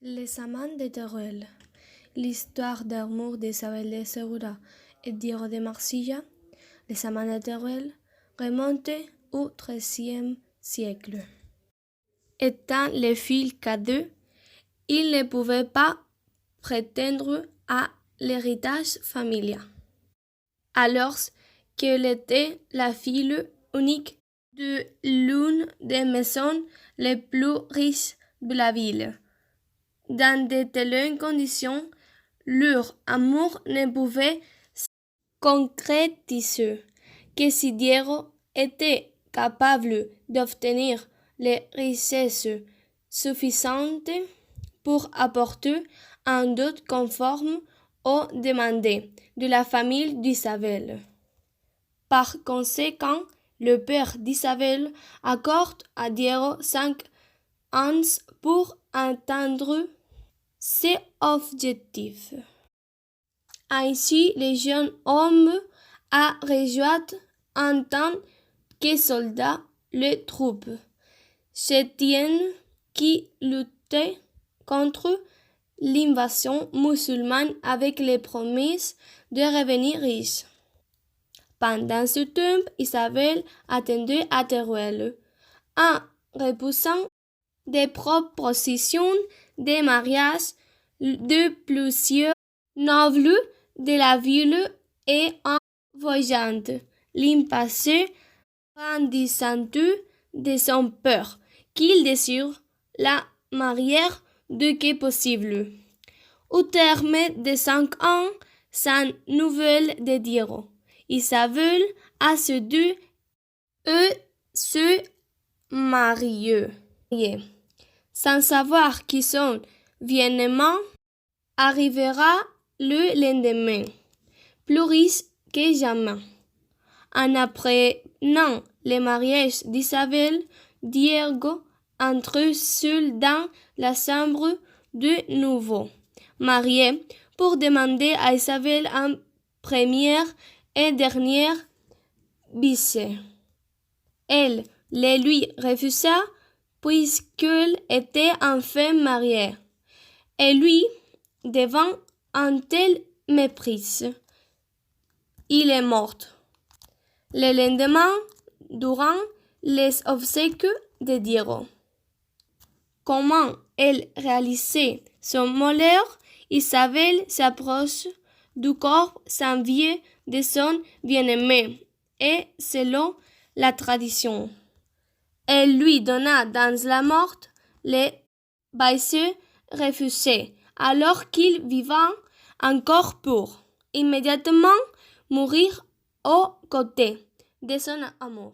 Les amants de Teruel. L'histoire d'amour d'Isabelle de Segura et d'Hiro de Marsilia, les amants de Teruel, remonte au XIIIe siècle. Étant les fils cadets, ils ne pouvaient pas prétendre à l'héritage familial. Alors qu'elle était la fille unique de l'une des maisons les plus riches de la ville. Dans de telles conditions, leur amour ne pouvait se concrétiser que si Diego était capable d'obtenir les richesses suffisantes pour apporter un dot conforme aux demandes de la famille d'Isabelle. Par conséquent, le père d'Isabelle accorde à Diego 5 ans pour atteindre ses objectifs. Ainsi, le jeune homme a rejoint en tant que soldat les troupes chrétiennes qui luttaient contre l'invasion musulmane avec les promesses de revenir riche. Pendant ce temps, Isabelle attendait à Teruel, en repoussant des propositions de mariage de plusieurs nobles de la ville et en voyant l'impassé, grandissant de son père qu'il désire la marier dès que possible. Au terme de 5 ans, sans nouvelles de Diego, Isabelle a cédé et se marié. Sans savoir qui son événement arrivera le lendemain, plus riche que jamais. En apprenant le mariage d'Isabelle, Diego entre seul dans la chambre de nouveau marié pour demander à Isabelle une première et dernière visite. Elle le lui refusa puisqu'elle était enfin mariée. Et lui, devant un tel mépris, il est mort. Le lendemain, durant les obsèques de Diego. Comment elle réalisait son malheur, Isabelle s'approche du corps sans vie de son bien-aimé et, selon la tradition, elle lui donna dans la mort les baisers refusés, alors qu'il vivait encore pour immédiatement mourir aux côtés de son amour.